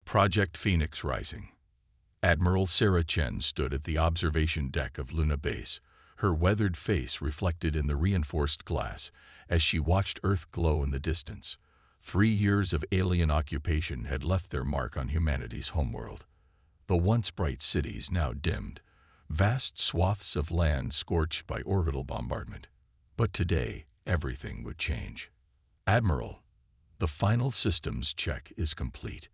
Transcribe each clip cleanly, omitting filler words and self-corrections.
Project Phoenix Rising. Admiral Sarah Chen stood at the observation deck of Luna Base, her weathered face reflected in the reinforced glass as she watched Earth glow in the distance. 3 years of alien occupation had left their mark on humanity's homeworld. The once bright cities now dimmed, vast swaths of land scorched by orbital bombardment. But today, everything would change. Admiral, the final systems check is complete.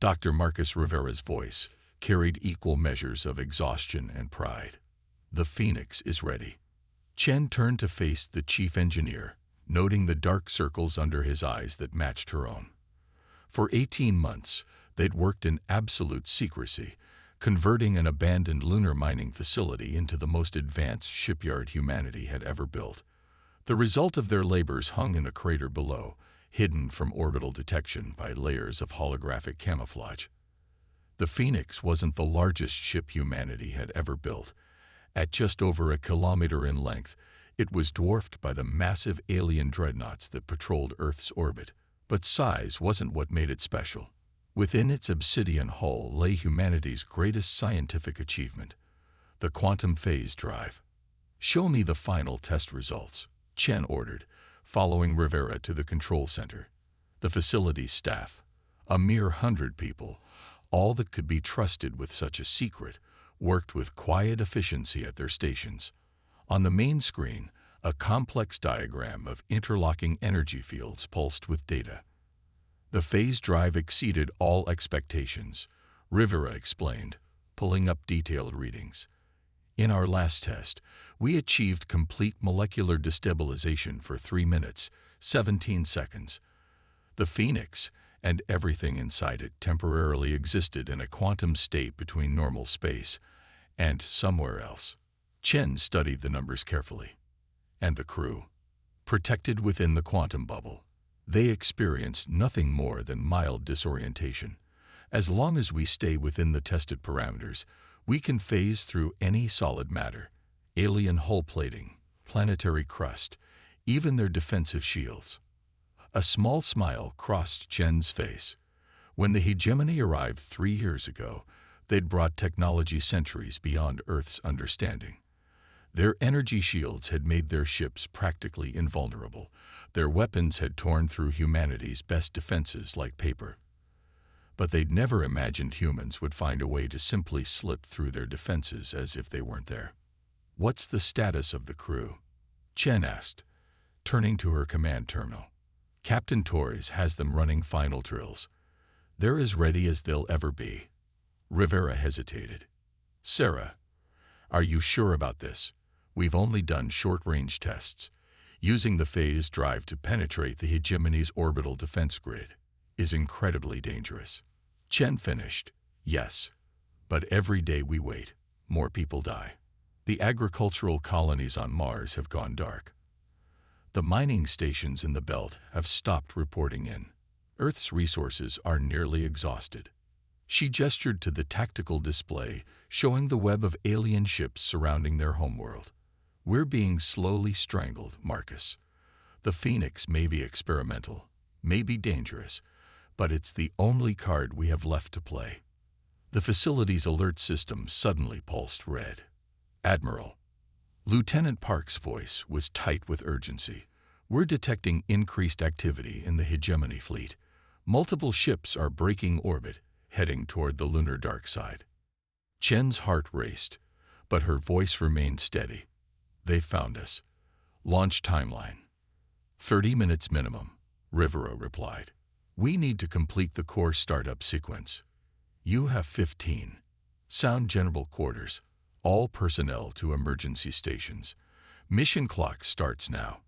Dr. Marcus Rivera's voice carried equal measures of exhaustion and pride. The Phoenix is ready. Chen turned to face the chief engineer, noting the dark circles under his eyes that matched her own. For 18 months, they'd worked in absolute secrecy, converting an abandoned lunar mining facility into the most advanced shipyard humanity had ever built. The result of their labors hung in the crater below, hidden from orbital detection by layers of holographic camouflage. The Phoenix wasn't the largest ship humanity had ever built. At just over a kilometer in length, it was dwarfed by the massive alien dreadnoughts that patrolled Earth's orbit. But size wasn't what made it special. Within its obsidian hull lay humanity's greatest scientific achievement, the quantum phase drive. "Show me the final test results," Chen ordered, following Rivera to the control center. The facility's staff, a mere 100 people, all that could be trusted with such a secret, worked with quiet efficiency at their stations. On the main screen, a complex diagram of interlocking energy fields pulsed with data. The phase drive exceeded all expectations, Rivera explained, pulling up detailed readings. "In our last test, we achieved complete molecular destabilization for 3 minutes, 17 seconds. The Phoenix and everything inside it temporarily existed in a quantum state between normal space and somewhere else." Chen studied the numbers carefully. "And the crew? Protected within the quantum bubble. They experienced nothing more than mild disorientation. As long as we stay within the tested parameters, we can phase through any solid matter, alien hull plating, planetary crust, even their defensive shields." A small smile crossed Chen's face. When the hegemony arrived 3 years ago, they'd brought technology centuries beyond Earth's understanding. Their energy shields had made their ships practically invulnerable. Their weapons had torn through humanity's best defenses like paper. But they'd never imagined humans would find a way to simply slip through their defenses as if they weren't there. "What's the status of the crew?" Chen asked, turning to her command terminal. "Captain Torres has them running final drills. They're as ready as they'll ever be." Rivera hesitated. "Sarah, are you sure about this? We've only done short-range tests. Using the phase drive to penetrate the hegemony's orbital defense grid is incredibly dangerous." Chen finished. "Yes, but every day we wait, more people die. The agricultural colonies on Mars have gone dark. The mining stations in the belt have stopped reporting in. Earth's resources are nearly exhausted." She gestured to the tactical display, showing the web of alien ships surrounding their homeworld. "We're being slowly strangled, Marcus. The Phoenix may be experimental, may be dangerous, but it's the only card we have left to play." The facility's alert system suddenly pulsed red. "Admiral." Lieutenant Park's voice was tight with urgency. "We're detecting increased activity in the hegemony fleet. Multiple ships are breaking orbit, heading toward the lunar dark side." Chen's heart raced, but her voice remained steady. "They found us. Launch timeline." 30 minutes minimum, Rivera replied. "We need to complete the core startup sequence. You have 15. Sound general quarters. All personnel to emergency stations. Mission clock starts now."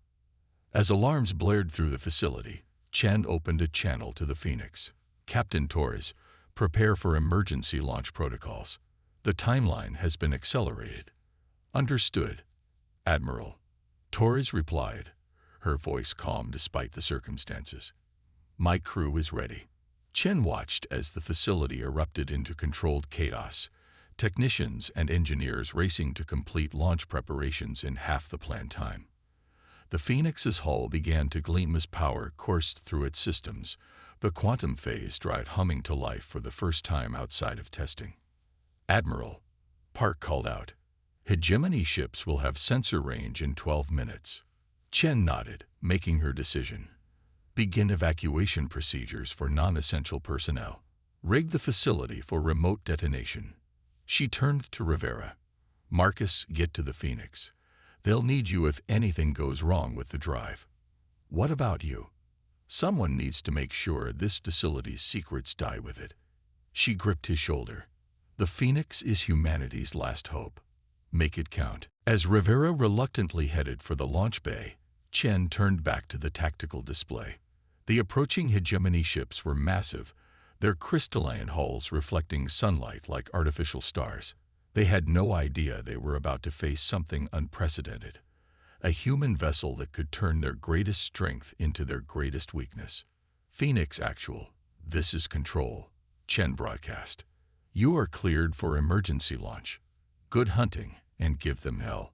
As alarms blared through the facility, Chen opened a channel to the Phoenix. "Captain Torres, prepare for emergency launch protocols. The timeline has been accelerated." "Understood, Admiral," Torres replied, her voice calm despite the circumstances. "My crew is ready." Chen watched as the facility erupted into controlled chaos, technicians and engineers racing to complete launch preparations in half the planned time. The Phoenix's hull began to gleam as power coursed through its systems, The quantum phase drive humming to life for the first time outside of testing. "Admiral," Park called out, "Hegemony ships will have sensor range in 12 minutes. Chen nodded, making her decision. "Begin evacuation procedures for non-essential personnel. Rig the facility for remote detonation." She turned to Rivera. "Marcus, get to the Phoenix. They'll need you if anything goes wrong with the drive." "What about you?" "Someone needs to make sure this facility's secrets die with it." She gripped his shoulder. "The Phoenix is humanity's last hope. Make it count." As Rivera reluctantly headed for the launch bay, Chen turned back to the tactical display. The approaching hegemony ships were massive, their crystalline hulls reflecting sunlight like artificial stars. They had no idea they were about to face something unprecedented, a human vessel that could turn their greatest strength into their greatest weakness. "Phoenix Actual, this is Control," Chen broadcast. "You are cleared for emergency launch. Good hunting, and give them hell."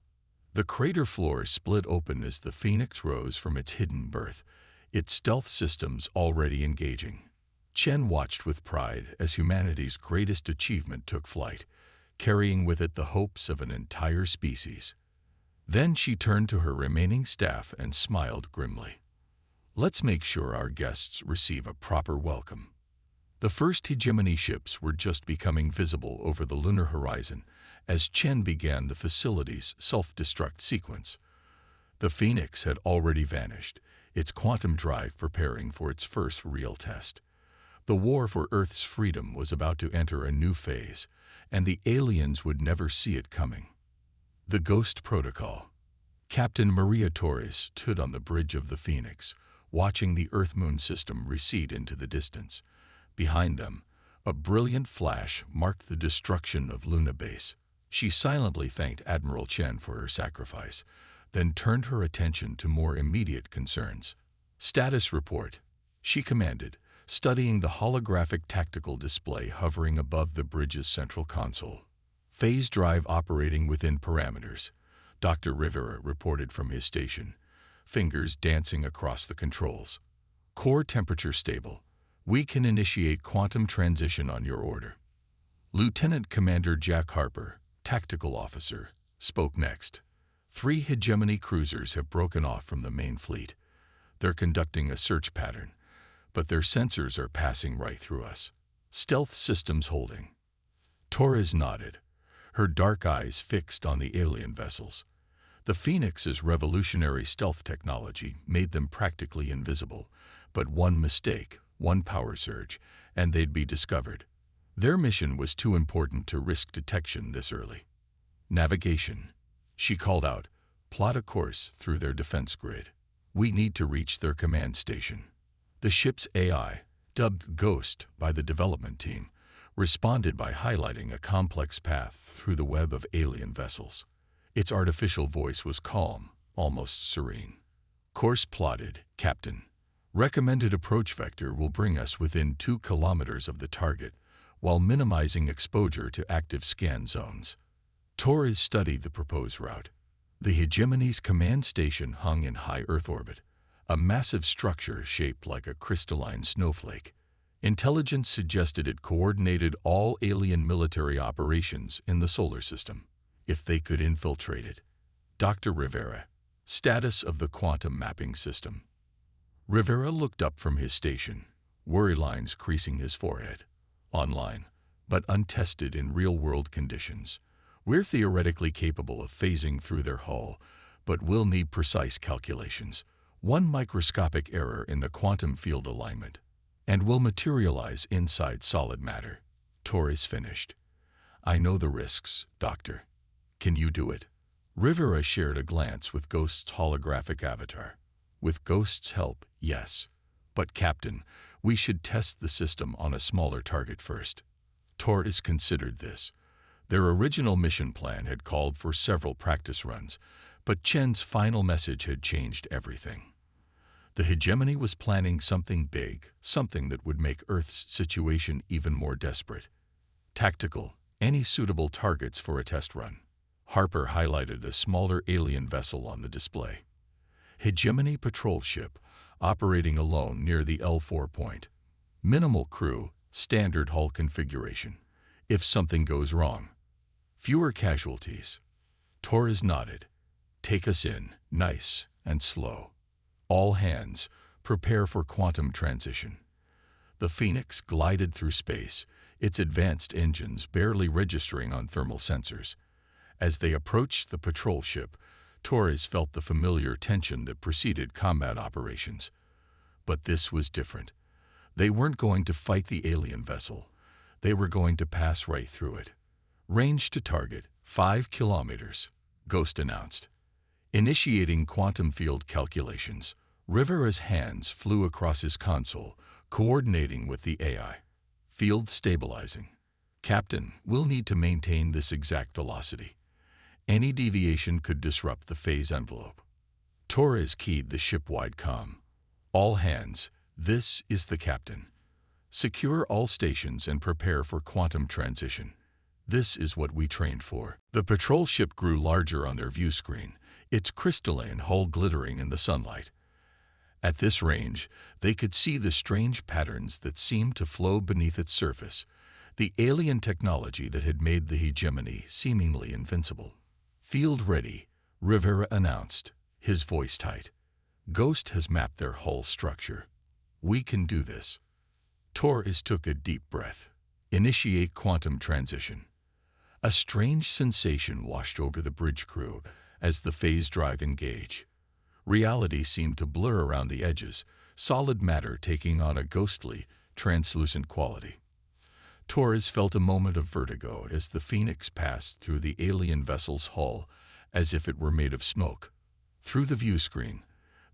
The crater floor split open as the Phoenix rose from its hidden berth, its stealth systems already engaging. Chen watched with pride as humanity's greatest achievement took flight, carrying with it the hopes of an entire species. Then she turned to her remaining staff and smiled grimly. "Let's make sure our guests receive a proper welcome." The first hegemony ships were just becoming visible over the lunar horizon as Chen began the facility's self-destruct sequence. The Phoenix had already vanished, its quantum drive preparing for its first real test. The war for Earth's freedom was about to enter a new phase, and the aliens would never see it coming. The Ghost Protocol. Captain Maria Torres stood on the bridge of the Phoenix, watching the Earth-Moon system recede into the distance. Behind them, a brilliant flash marked the destruction of Luna Base. She silently thanked Admiral Chen for her sacrifice, then turned her attention to more immediate concerns. "Status report," she commanded, studying the holographic tactical display hovering above the bridge's central console. "Phase drive operating within parameters," Dr. Rivera reported from his station, fingers dancing across the controls. "Core temperature stable. We can initiate quantum transition on your order." Lieutenant Commander Jack Harper, tactical officer, spoke next. "3 hegemony cruisers have broken off from the main fleet. They're conducting a search pattern, but their sensors are passing right through us. Stealth systems holding." Torres nodded, her dark eyes fixed on the alien vessels. The Phoenix's revolutionary stealth technology made them practically invisible, but one mistake, one power surge, and they'd be discovered. Their mission was too important to risk detection this early. "Navigation," she called out. "Plot a course through their defense grid. We need to reach their command station." The ship's AI, dubbed Ghost by the development team, responded by highlighting a complex path through the web of alien vessels. Its artificial voice was calm, almost serene. "Course plotted, Captain. Recommended approach vector will bring us within 2 kilometers of the target, while minimizing exposure to active scan zones." Torres studied the proposed route. The hegemony's command station hung in high Earth orbit, a massive structure shaped like a crystalline snowflake. Intelligence suggested it coordinated all alien military operations in the solar system, if they could infiltrate it. Dr. Rivera, status of the quantum mapping system. Rivera looked up from his station, worry lines creasing his forehead. "Online, but untested in real-world conditions. We're theoretically capable of phasing through their hull, but we'll need precise calculations. One microscopic error in the quantum field alignment, and will materialize inside solid matter." Torres finished. "I know the risks, Doctor. Can you do it?" Rivera shared a glance with Ghost's holographic avatar. "With Ghost's help, yes. But Captain, we should test the system on a smaller target first." Torres considered this. Their original mission plan had called for several practice runs, but Chen's final message had changed everything. The hegemony was planning something big, something that would make Earth's situation even more desperate. "Tactical, any suitable targets for a test run." Harper highlighted a smaller alien vessel on the display. "Hegemony patrol ship, operating alone near the L4 point." Minimal crew, standard hull configuration. If something goes wrong, fewer casualties. Torres nodded. Take us in, nice and slow. All hands, prepare for quantum transition. The Phoenix glided through space, its advanced engines barely registering on thermal sensors. As they approached the patrol ship, Torres felt the familiar tension that preceded combat operations. But this was different. They weren't going to fight the alien vessel. They were going to pass right through it. Range to target, 5 kilometers, Ghost announced. Initiating quantum field calculations, Rivera's hands flew across his console, coordinating with the AI. Field stabilizing. Captain, we'll need to maintain this exact velocity. Any deviation could disrupt the phase envelope. Torres keyed the ship-wide comm. All hands, this is the captain. Secure all stations and prepare for quantum transition. This is what we trained for. The patrol ship grew larger on their view screen, its crystalline hull glittering in the sunlight. At this range, they could see the strange patterns that seemed to flow beneath its surface, the alien technology that had made the hegemony seemingly invincible. Field ready, Rivera announced, his voice tight. Ghost has mapped their hull structure. We can do this. Torres took a deep breath. Initiate quantum transition. A strange sensation washed over the bridge crew as the phase drive engaged. Reality seemed to blur around the edges, solid matter taking on a ghostly, translucent quality. Torres felt a moment of vertigo as the Phoenix passed through the alien vessel's hull as if it were made of smoke. Through the view screen,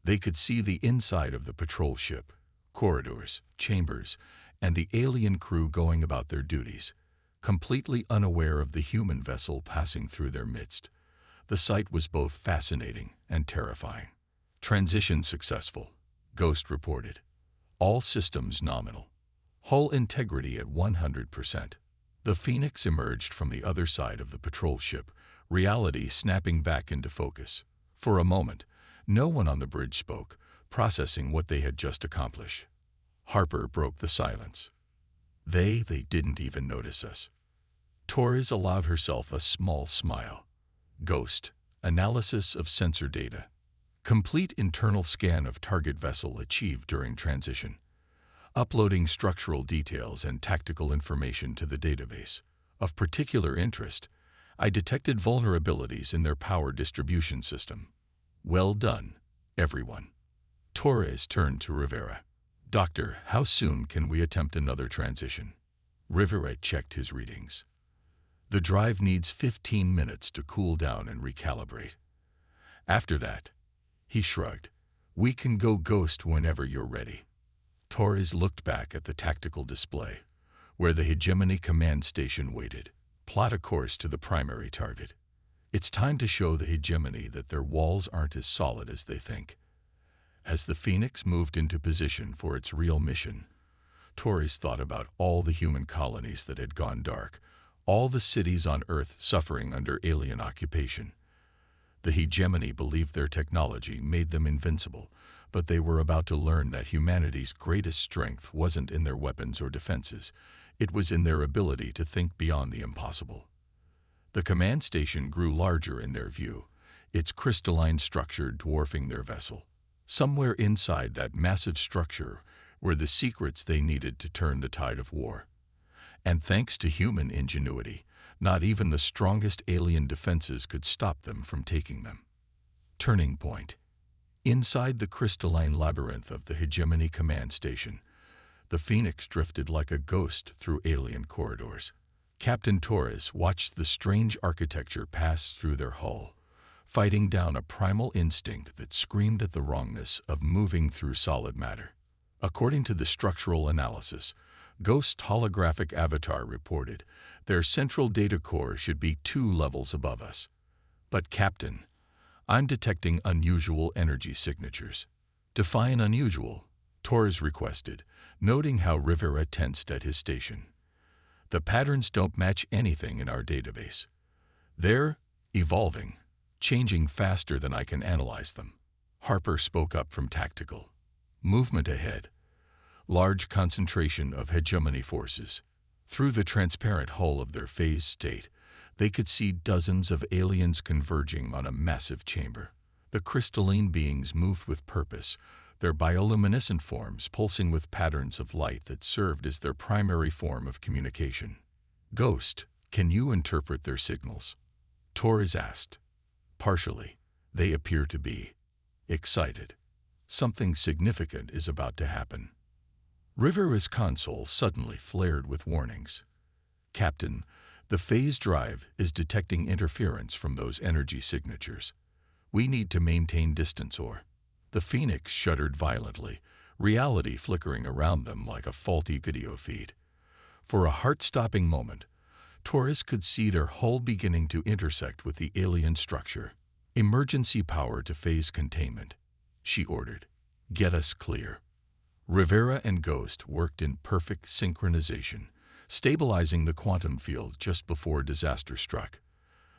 they could see the inside of the patrol ship, corridors, chambers, and the alien crew going about their duties, completely unaware of the human vessel passing through their midst. The sight was both fascinating and terrifying. Transition successful, Ghost reported. All systems nominal. Hull integrity at 100%. The Phoenix emerged from the other side of the patrol ship, reality snapping back into focus. For a moment, no one on the bridge spoke, processing what they had just accomplished. Harper broke the silence. They didn't even notice us. Torres allowed herself a small smile. Ghost, analysis of sensor data. Complete internal scan of target vessel achieved during transition. Uploading structural details and tactical information to the database. Of particular interest, I detected vulnerabilities in their power distribution system. Well done, everyone. Torres turned to Rivera. Doctor, how soon can we attempt another transition? Rivera checked his readings. The drive needs 15 minutes to cool down and recalibrate. After that, he shrugged, we can go Ghost whenever you're ready. Torres looked back at the tactical display, where the Hegemony command station waited. Plot a course to the primary target. It's time to show the Hegemony that their walls aren't as solid as they think. As the Phoenix moved into position for its real mission, Torres thought about all the human colonies that had gone dark, all the cities on Earth suffering under alien occupation. The Hegemony believed their technology made them invincible, but they were about to learn that humanity's greatest strength wasn't in their weapons or defenses. It was in their ability to think beyond the impossible. The command station grew larger in their view, its crystalline structure dwarfing their vessel. Somewhere inside that massive structure were the secrets they needed to turn the tide of war. And thanks to human ingenuity, not even the strongest alien defenses could stop them from taking them. Turning point. Inside the crystalline labyrinth of the Hegemony command station, the Phoenix drifted like a ghost through alien corridors. Captain Torres watched the strange architecture pass through their hull, fighting down a primal instinct that screamed at the wrongness of moving through solid matter. According to the structural analysis, Ghost's holographic avatar reported, their central data core should be 2 levels above us. But Captain, I'm detecting unusual energy signatures. Define unusual, Torres requested, noting how Rivera tensed at his station. The patterns don't match anything in our database. They're evolving, changing faster than I can analyze them. Harper spoke up from tactical. Movement ahead. large concentration of hegemony forces. Through the transparent hull of their phase state, they could see dozens of aliens converging on a massive chamber. The crystalline beings moved with purpose, their bioluminescent forms pulsing with patterns of light that served as their primary form of communication. "Ghost, can you interpret their signals?" Torres asked. "Partially. They appear to be excited. Something significant is about to happen." Rivera's console suddenly flared with warnings. "Captain, the phase drive is detecting interference from those energy signatures. We need to maintain distance or—" The Phoenix shuddered violently, reality flickering around them like a faulty video feed. For a heart-stopping moment, Torres could see their hull beginning to intersect with the alien structure. "Emergency power to phase containment," she ordered. "Get us clear." Rivera and Ghost worked in perfect synchronization, stabilizing the quantum field just before disaster struck.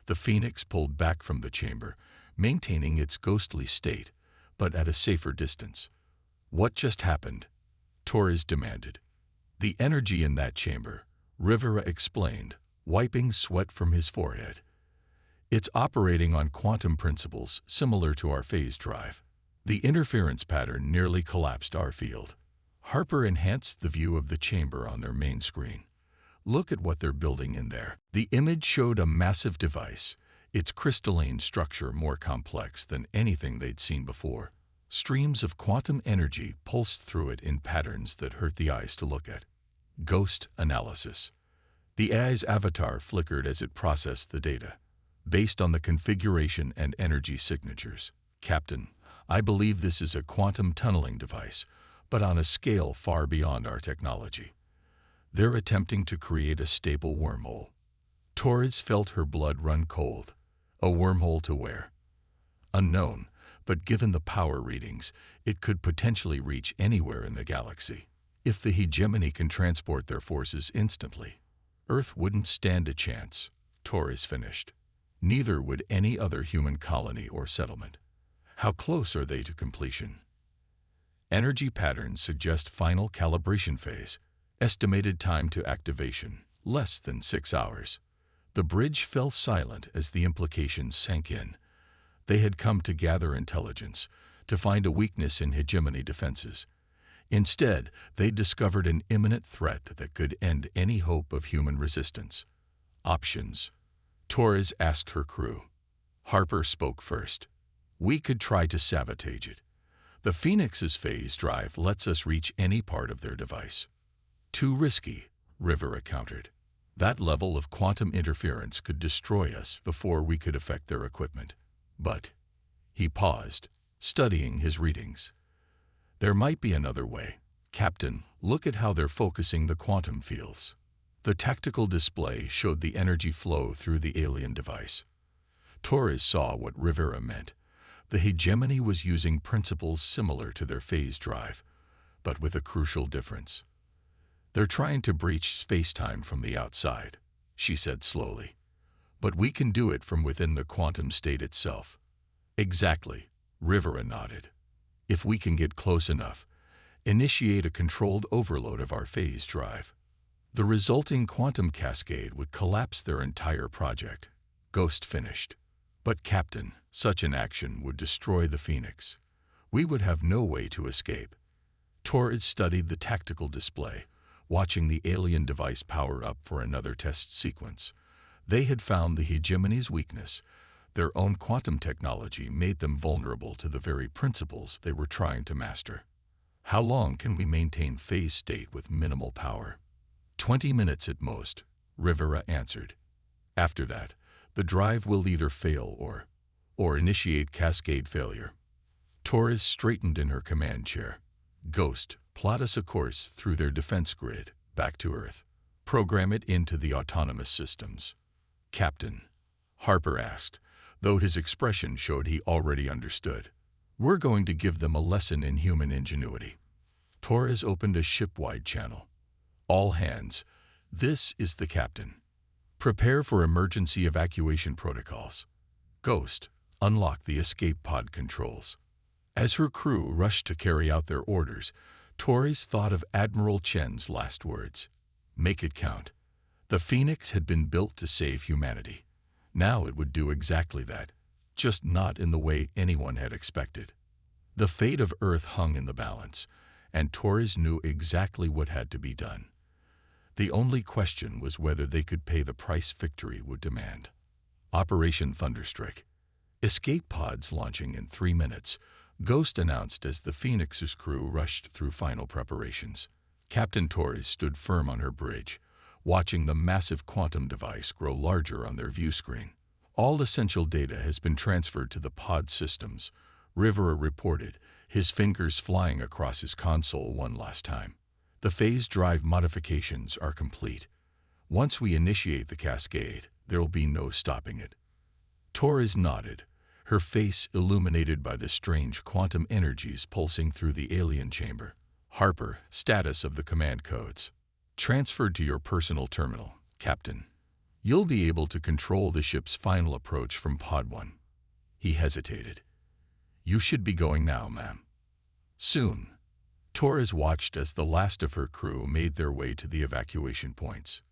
The Phoenix pulled back from the chamber, maintaining its ghostly state, but at a safer distance. "What just happened?" Torres demanded. "The energy in that chamber," Rivera explained, wiping sweat from his forehead. "It's operating on quantum principles similar to our phase drive. The interference pattern nearly collapsed our field." Harper enhanced the view of the chamber on their main screen. "Look at what they're building in there." The image showed a massive device, its crystalline structure more complex than anything they'd seen before. Streams of quantum energy pulsed through it in patterns that hurt the eyes to look at. Ghost analysis. The AI's avatar flickered as it processed the data, based on the configuration and energy signatures. "Captain, I believe this is a quantum tunneling device, but on a scale far beyond our technology. They're attempting to create a stable wormhole." Torres felt her blood run cold. A wormhole to where? Unknown, but given the power readings, it could potentially reach anywhere in the galaxy. If the hegemony can transport their forces instantly, Earth wouldn't stand a chance, Torres finished. Neither would any other human colony or settlement. How close are they to completion? Energy patterns suggest final calibration phase. Estimated time to activation, less than 6 hours. The bridge fell silent as the implications sank in. They had come to gather intelligence, to find a weakness in hegemony defenses. Instead, they discovered an imminent threat that could end any hope of human resistance. Options. Torres asked her crew. Harper spoke first. "We could try to sabotage it. The Phoenix's phase drive lets us reach any part of their device." "Too risky," Rivera countered. "That level of quantum interference could destroy us before we could affect their equipment." But he paused, studying his readings. "There might be another way. Captain, look at how they're focusing the quantum fields." The tactical display showed the energy flow through the alien device. Torres saw what Rivera meant. The hegemony was using principles similar to their phase drive, but with a crucial difference. "They're trying to breach space-time from the outside," she said slowly. "But we can do it from within the quantum state itself." "Exactly," Rivera nodded. "If we can get close enough, initiate a controlled overload of our phase drive. The resulting quantum cascade would collapse their entire project." Ghost finished. "But Captain, such an action would destroy the Phoenix. We would have no way to escape." Torres studied the tactical display, watching the alien device power up for another test sequence. They had found the hegemony's weakness. Their own quantum technology made them vulnerable to the very principles they were trying to master. "How long can we maintain phase state with minimal power?" 20 minutes at most, Rivera answered. "After that, the drive will either fail or initiate cascade failure." Torres straightened in her command chair. "Ghost, plot us a course through their defense grid, back to Earth. Program it into the autonomous systems." "Captain," Harper asked, though his expression showed he already understood. "We're going to give them a lesson in human ingenuity." Torres opened a ship-wide channel. "All hands, this is the captain. Prepare for emergency evacuation protocols. Ghost, unlock the escape pod controls." As her crew rushed to carry out their orders, Torres thought of Admiral Chen's last words. Make it count. The Phoenix had been built to save humanity. Now it would do exactly that, just not in the way anyone had expected. The fate of Earth hung in the balance, and Torres knew exactly what had to be done. The only question was whether they could pay the price victory would demand. Operation Thunderstrike. Escape pods launching in 3 minutes, Ghost announced as the Phoenix's crew rushed through final preparations. Captain Torres stood firm on her bridge, watching the massive quantum device grow larger on their view screen. All essential data has been transferred to the pod systems, Rivera reported, his fingers flying across his console one last time. The phase drive modifications are complete. Once we initiate the cascade, there will be no stopping it. Torres nodded, her face illuminated by the strange quantum energies pulsing through the alien chamber. Harper, status of the command codes. Transferred to your personal terminal, Captain. You'll be able to control the ship's final approach from Pod 1. He hesitated. You should be going now, ma'am. Soon. Torres watched as the last of her crew made their way to the evacuation points.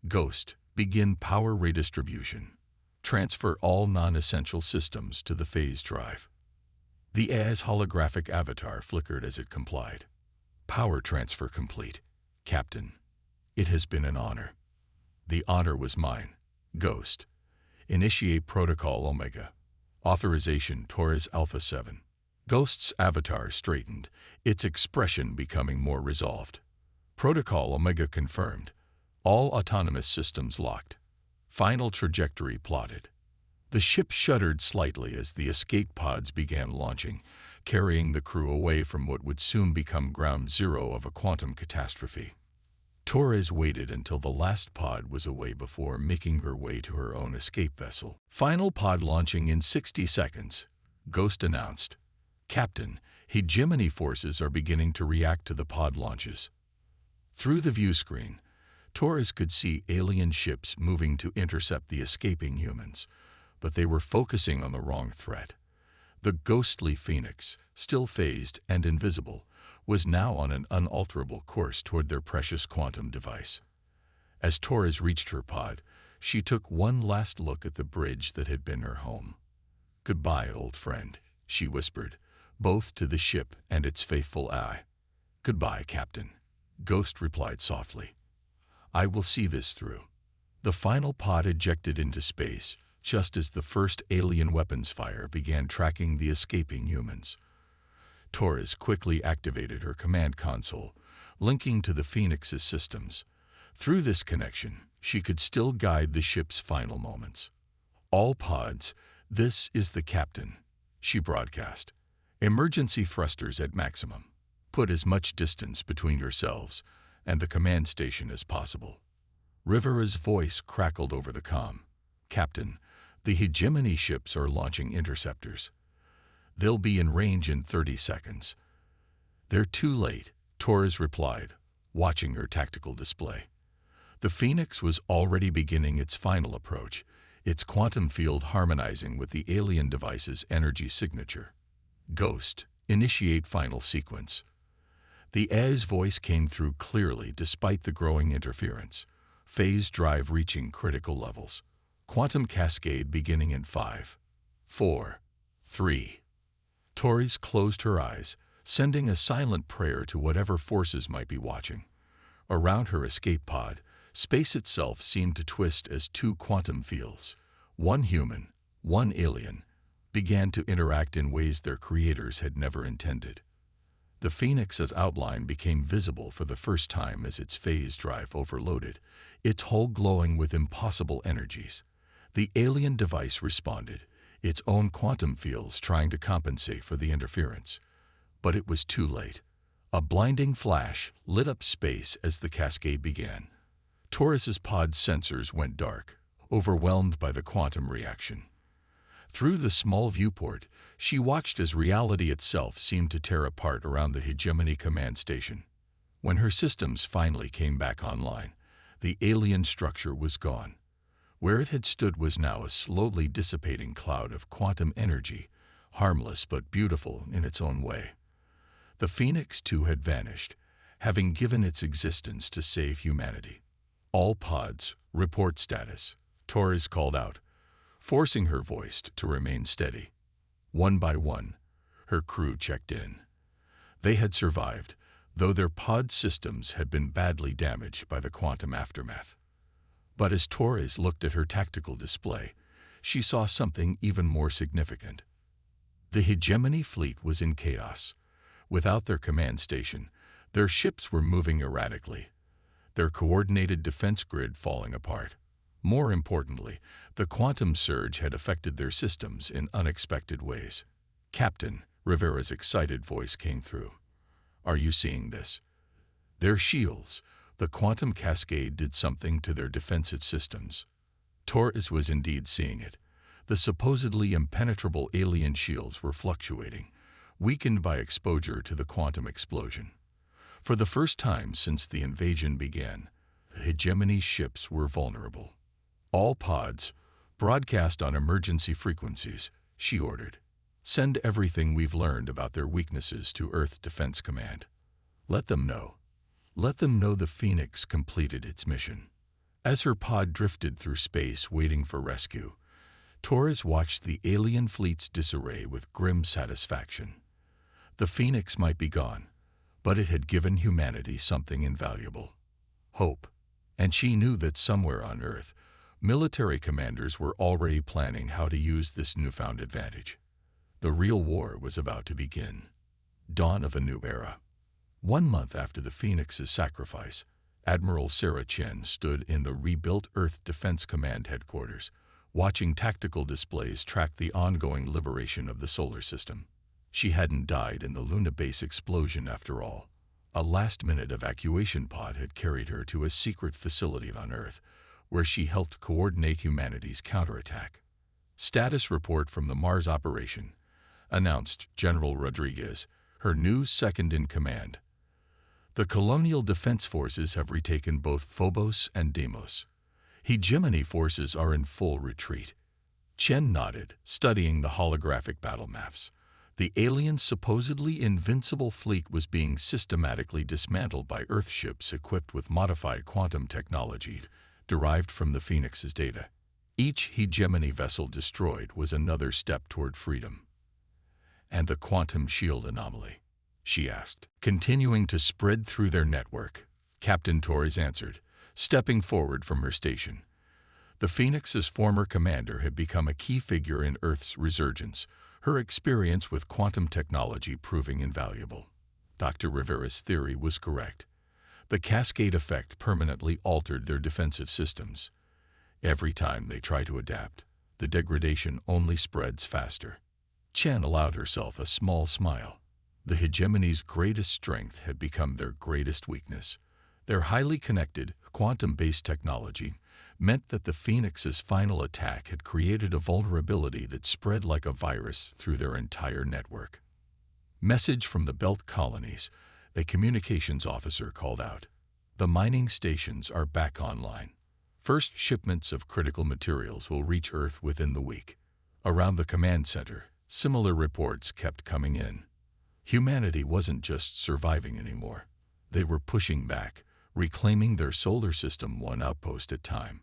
Ghost, begin power redistribution. Transfer all non-essential systems to the phase drive. The AS holographic avatar flickered as it complied. Power transfer complete, Captain. It has been an honor. The honor was mine. Ghost. Initiate Protocol Omega. Authorization Torres Alpha 7. Ghost's avatar straightened, its expression becoming more resolved. Protocol Omega confirmed. All autonomous systems locked. Final trajectory plotted. The ship shuddered slightly as the escape pods began launching, carrying the crew away from what would soon become ground zero of a quantum catastrophe. Torres waited until the last pod was away before making her way to her own escape vessel. Final pod launching in 60 seconds, Ghost announced. Captain, hegemony forces are beginning to react to the pod launches. Through the view screen, Torres could see alien ships moving to intercept the escaping humans, but they were focusing on the wrong threat. The ghostly Phoenix, still phased and invisible, was now on an unalterable course toward their precious quantum device. As Torres reached her pod, she took one last look at the bridge that had been her home. Goodbye, old friend, she whispered, both to the ship and its faithful eye. Goodbye, Captain, Ghost replied softly. I will see this through. The final pod ejected into space, just as the first alien weapons fire began tracking the escaping humans. Torres quickly activated her command console, linking to the Phoenix's systems. Through this connection, she could still guide the ship's final moments. All pods, this is the captain, she broadcast. Emergency thrusters at maximum. Put as much distance between yourselves and the command station as possible. Rivera's voice crackled over the comm. Captain, the hegemony ships are launching interceptors. They'll be in range in 30 seconds. They're too late, Torres replied, watching her tactical display. The Phoenix was already beginning its final approach, its quantum field harmonizing with the alien device's energy signature. Ghost, initiate final sequence. The AS voice came through clearly despite the growing interference. Phase drive reaching critical levels. Quantum cascade beginning in 5, 4, 3. Torres closed her eyes, sending a silent prayer to whatever forces might be watching. Around her escape pod, space itself seemed to twist as two quantum fields, one human, one alien, began to interact in ways their creators had never intended. The Phoenix's outline became visible for the first time as its phase drive overloaded, its hull glowing with impossible energies. The alien device responded, its own quantum fields trying to compensate for the interference. But it was too late. A blinding flash lit up space as the cascade began. Torres's pod's sensors went dark, overwhelmed by the quantum reaction. Through the small viewport, she watched as reality itself seemed to tear apart around the hegemony command station. When her systems finally came back online, the alien structure was gone. Where it had stood was now a slowly dissipating cloud of quantum energy, harmless but beautiful in its own way. The Phoenix, too, had vanished, having given its existence to save humanity. All pods, report status, Torres called out, forcing her voice to remain steady. One by one, her crew checked in. They had survived, though their pod systems had been badly damaged by the quantum aftermath. But as Torres looked at her tactical display, she saw something even more significant. The Hegemony fleet was in chaos. Without their command station, their ships were moving erratically, their coordinated defense grid falling apart. More importantly, the quantum surge had affected their systems in unexpected ways. "Captain," Rivera's excited voice came through. "Are you seeing this? Their shields, the quantum cascade did something to their defensive systems." Torres was indeed seeing it. The supposedly impenetrable alien shields were fluctuating, weakened by exposure to the quantum explosion. For the first time since the invasion began, the Hegemony ships were vulnerable. "All pods, broadcast on emergency frequencies," she ordered. "Send everything we've learned about their weaknesses to Earth Defense Command. Let them know. Let them know the Phoenix completed its mission." As her pod drifted through space waiting for rescue, Torres watched the alien fleet's disarray with grim satisfaction. The Phoenix might be gone, but it had given humanity something invaluable: hope. And she knew that somewhere on Earth, military commanders were already planning how to use this newfound advantage. The real war was about to begin. Dawn of a new era. 1 month after the Phoenix's sacrifice, Admiral Sarah Chen stood in the rebuilt Earth Defense Command headquarters, watching tactical displays track the ongoing liberation of the solar system. She hadn't died in the Luna base explosion after all. A last-minute evacuation pod had carried her to a secret facility on Earth, where she helped coordinate humanity's counterattack. "Status report from the Mars operation," announced General Rodriguez, her new second-in-command. "The Colonial Defense Forces have retaken both Phobos and Deimos. Hegemony forces are in full retreat." Chen nodded, studying the holographic battle maps. The alien, supposedly invincible fleet was being systematically dismantled by Earth ships equipped with modified quantum technology derived from the Phoenix's data. Each Hegemony vessel destroyed was another step toward freedom. "And the quantum shield anomaly?" she asked. "Continuing to spread through their network," Captain Torres answered, stepping forward from her station. The Phoenix's former commander had become a key figure in Earth's resurgence, her experience with quantum technology proving invaluable. Dr. Rivera's theory was correct. The cascade effect permanently altered their defensive systems. Every time they try to adapt, the degradation only spreads faster. Chen allowed herself a small smile. The Hegemony's greatest strength had become their greatest weakness. Their highly connected, quantum-based technology meant that the Phoenix's final attack had created a vulnerability that spread like a virus through their entire network. "Message from the Belt Colonies," a communications officer called out. "The mining stations are back online. First shipments of critical materials will reach Earth within the week." Around the command center, similar reports kept coming in. Humanity wasn't just surviving anymore. They were pushing back, reclaiming their solar system one outpost at a time.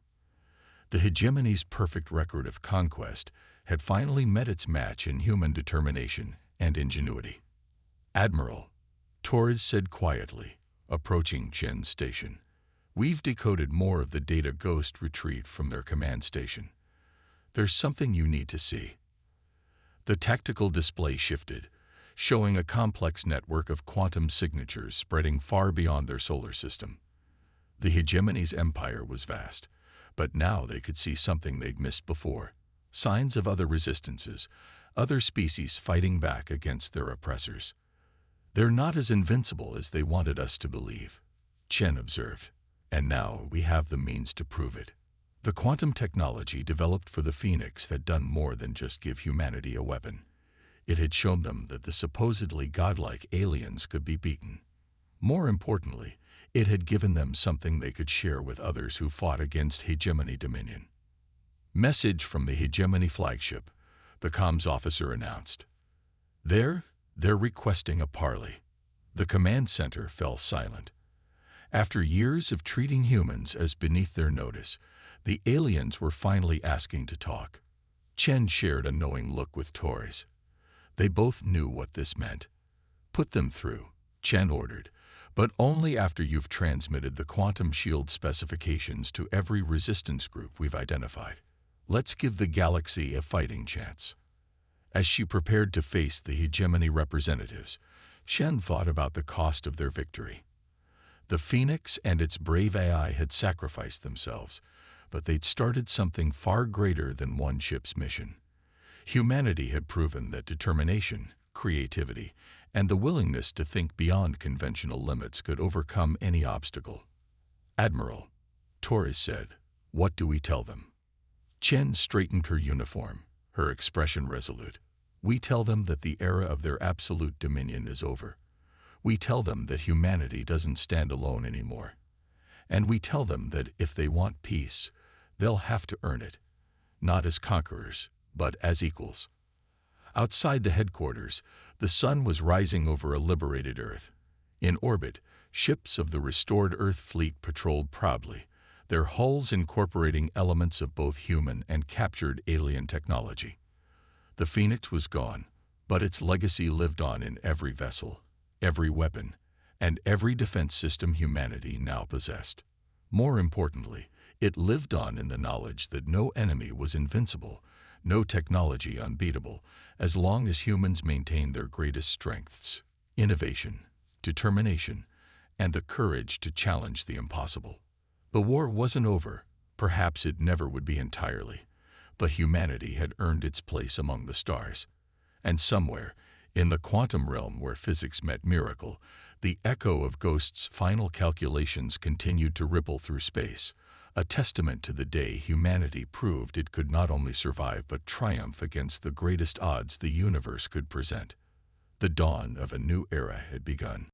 The Hegemony's perfect record of conquest had finally met its match in human determination and ingenuity. "Admiral," Torres said quietly, approaching Chen's station, "we've decoded more of the data Ghost retrieved from their command station. There's something you need to see." The tactical display shifted, showing a complex network of quantum signatures spreading far beyond their solar system. The Hegemony's empire was vast, but now they could see something they'd missed before: signs of other resistances, other species fighting back against their oppressors. "They're not as invincible as they wanted us to believe," Chen observed, "and now we have the means to prove it." The quantum technology developed for the Phoenix had done more than just give humanity a weapon. It had shown them that the supposedly godlike aliens could be beaten. More importantly, it had given them something they could share with others who fought against Hegemony dominion. "Message from the Hegemony flagship," the comms officer announced. They're requesting a parley." The command center fell silent. After years of treating humans as beneath their notice, the aliens were finally asking to talk. Chen shared a knowing look with Torres. They both knew what this meant. "Put them through," Chen ordered, "but only after you've transmitted the quantum shield specifications to every resistance group we've identified. Let's give the galaxy a fighting chance." As she prepared to face the hegemony representatives, Chen thought about the cost of their victory. The Phoenix and its brave AI had sacrificed themselves, but they'd started something far greater than one ship's mission. Humanity had proven that determination, creativity, and the willingness to think beyond conventional limits could overcome any obstacle. "Admiral," Torres said, "what do we tell them?" Chen straightened her uniform, her expression resolute. "We tell them that the era of their absolute dominion is over. We tell them that humanity doesn't stand alone anymore. And we tell them that if they want peace, they'll have to earn it, not as conquerors, but as equals." Outside the headquarters, the sun was rising over a liberated Earth. In orbit, ships of the restored Earth fleet patrolled proudly, their hulls incorporating elements of both human and captured alien technology. The Phoenix was gone, but its legacy lived on in every vessel, every weapon, and every defense system humanity now possessed. More importantly, it lived on in the knowledge that no enemy was invincible, no technology unbeatable, as long as humans maintained their greatest strengths: innovation, determination, and the courage to challenge the impossible. The war wasn't over, perhaps it never would be entirely, but humanity had earned its place among the stars. And somewhere, in the quantum realm where physics met miracle, the echo of Ghost's final calculations continued to ripple through space, a testament to the day humanity proved it could not only survive but triumph against the greatest odds the universe could present. The dawn of a new era had begun.